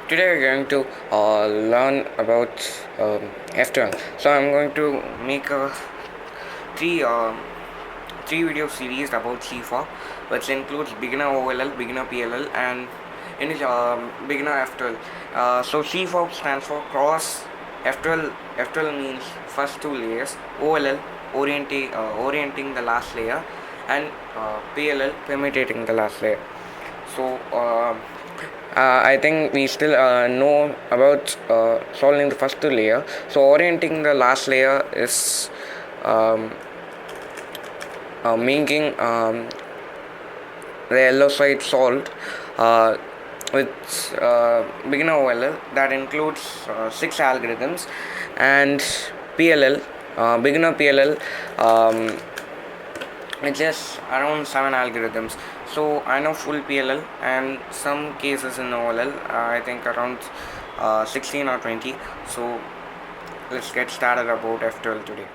Today we're going to learn about F2L. So I'm going to make a three three video series about C4, which includes beginner OLL, beginner PLL, and in beginner F2L. So C4 stands for cross. F2L means first two layers. OLL orienting the last layer, and PLL permutating the last layer. So I think we still know about solving the first layer. So orienting the last layer is um, making the yellow side solved with beginner OLL. That includes 6 algorithms, and PLL, beginner PLL, which is around 7 algorithms. So I know full PLL and some cases in OLL, I think around 16 or 20. So let's get started about F2L today.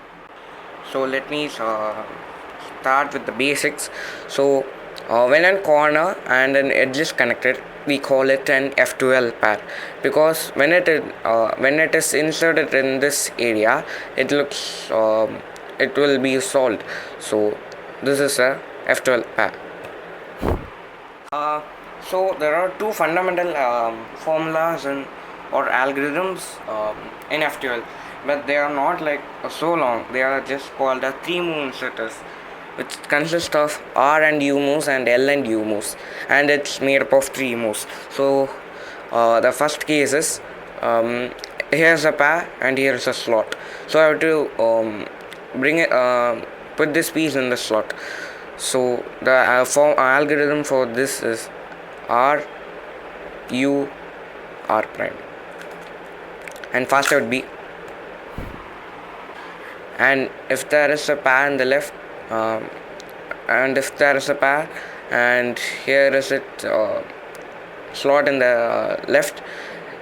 So let me start with the basics. So when a corner and an edge is connected, we call it an F2L pair, because when it is inserted in this area, it will be solved. So this is a F2L pair. So there are two fundamental formulas or algorithms in F2L, but they are not like so long. They are just called a 3-move inserters, which consists of R and U moves and L and U moves, and it's made up of 3 moves. So the first case is here's a pair and here's a slot. So I have to bring it put this piece in the slot. So the algorithm for this is R U R prime, and first would be, and if there is a pair in the left, and if there is a pair and here is it slot in the left,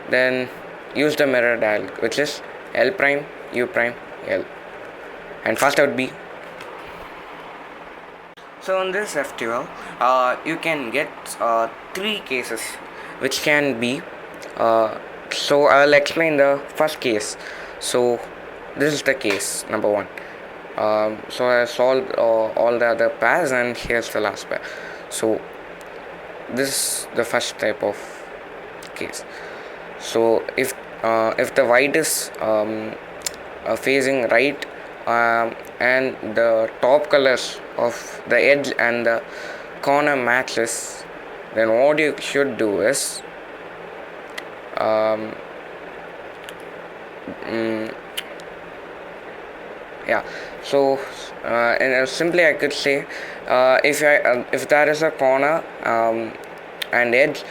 then use the mirror dial, which is L prime U prime L, and first would be. So in this F2L, you can get 3 cases, which can be. So I will explain the first case. So this is the case number 1. So I solved all the other pairs, and here's the last pair. So this is the first type of case. So if the white is facing right, and the top colors of the edge and the corner matches, then what you should do is so simply I could say, if there is a corner and edge,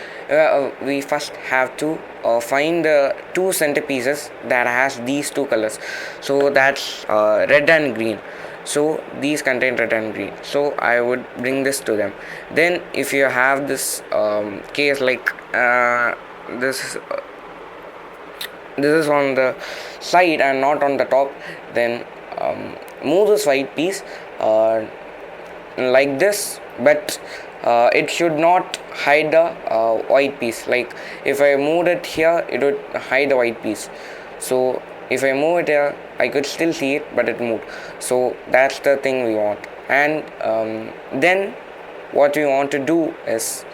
we first have to find the 2 centerpieces that has these 2 colors. So that's red and green. So these contain red and green. So I would bring this to them. Then if you have this case like this is on the side and not on the top, then move this white piece like this, but it should not hide the white piece. Like if I moved it here, it would hide the white piece. So if I move it here, I could still see it, but it moved. So that's the thing we want. And then what we want to do is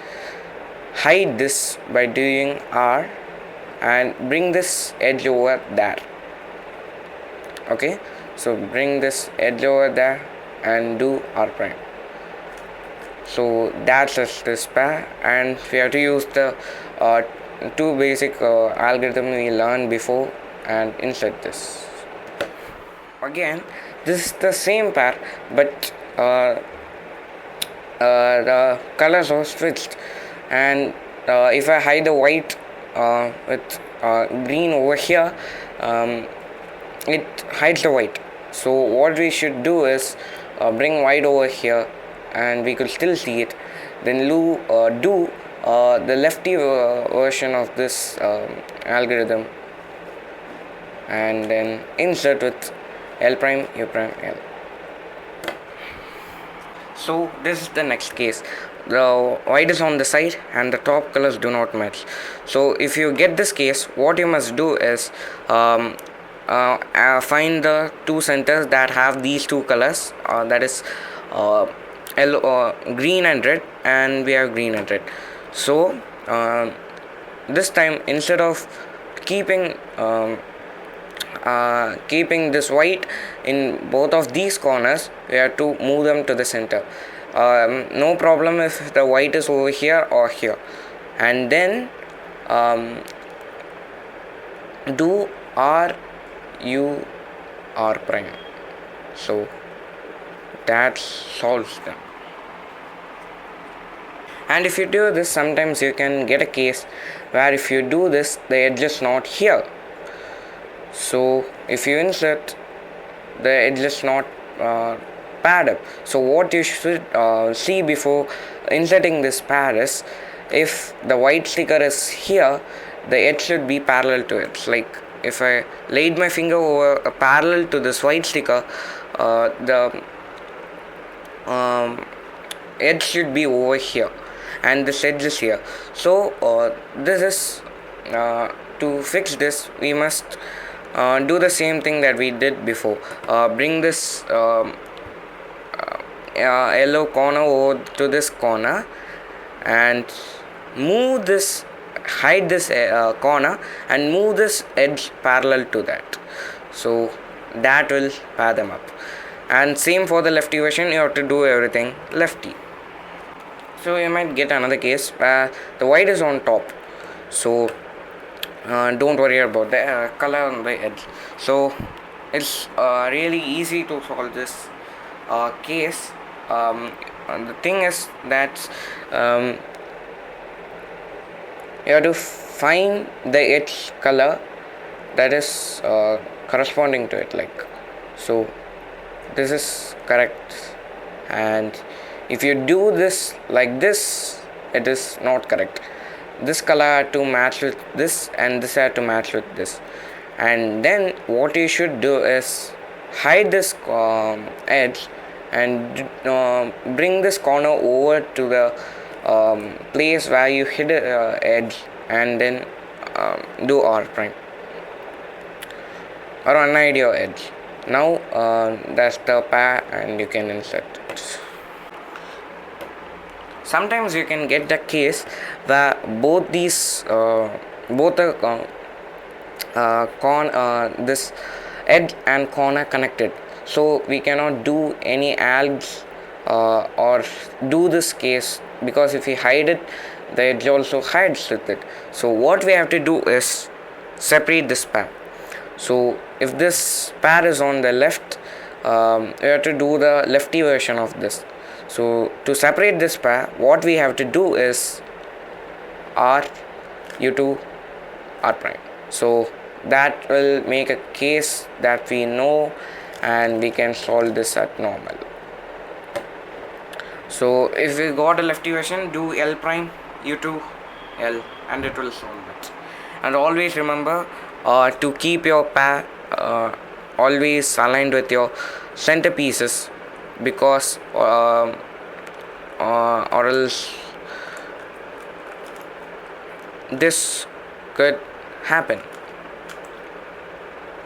hide this by doing R and bring this edge over there. Okay, so bring this edge over there and do R prime. So that's just this pair, and we have to use the 2 basic algorithm we learned before and insert this. Again, this is the same pair, but the colors are switched, and if I hide the white with green over here, it hides the white. So what we should do is bring white over here, and we could still see it. Then do the lefty version of this algorithm, and then insert with L prime U prime L. So this is the next case. The white is on the side and the top colors do not match. So if you get this case, what you must do is find the two centers that have these two colors, that is uh, yellow, green and red, and we have green and red. So this time, instead of keeping keeping this white in both of these corners, we have to move them to the center. No problem if the white is over here or here, and then do R U R prime. So that solves them. And if you do this, sometimes you can get a case where if you do this, the edge is not here. So if you insert, the edge is not paired up. So what you should see before inserting this pair is, if the white sticker is here, the edge should be parallel to it. Like if I laid my finger over parallel to this white sticker, the edge should be over here and this edge is here. So this is to fix this, we must do the same thing that we did before. Bring this yellow corner over to this corner and move this, hide this corner and move this edge parallel to that. So that will pair them up. And same for the lefty version, you have to do everything lefty. So you might get another case where the white is on top. So don't worry about the color on the edge. So it's really easy to solve this case. The thing is that you have to find the edge color that is corresponding to it. Like so, this is correct, and if you do this like this, it is not correct. This color had to match with this and this had to match with this. And then what you should do is hide this edge and bring this corner over to the place where you hid edge, and then do R prime or unhide your edge. Now that's the pair and you can insert it. Sometimes you can get the case where both these both the this edge and corner connected, so we cannot do any algs or do this case, because if we hide it, the edge also hides with it. So what we have to do is separate this pair. So if this pair is on the left, we have to do the lefty version of this. So to separate this pair, what we have to do is R U2 R prime. So that will make a case that we know, and we can solve this at normal. So if we got a lefty version, do L prime U2 L and it will solve it. And always remember to keep your pair always aligned with your center pieces, because or else this could happen.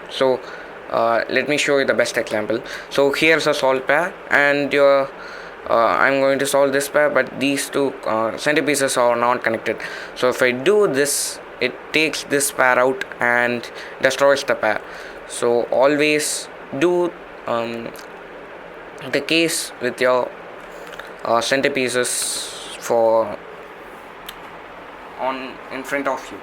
So let me show you the best example. So here's a solved pair, and your I'm going to solve this pair, but these two center pieces are not connected. So if I do this, it takes this pair out and destroys the pair. So always do the case with your center pieces for on in front of you.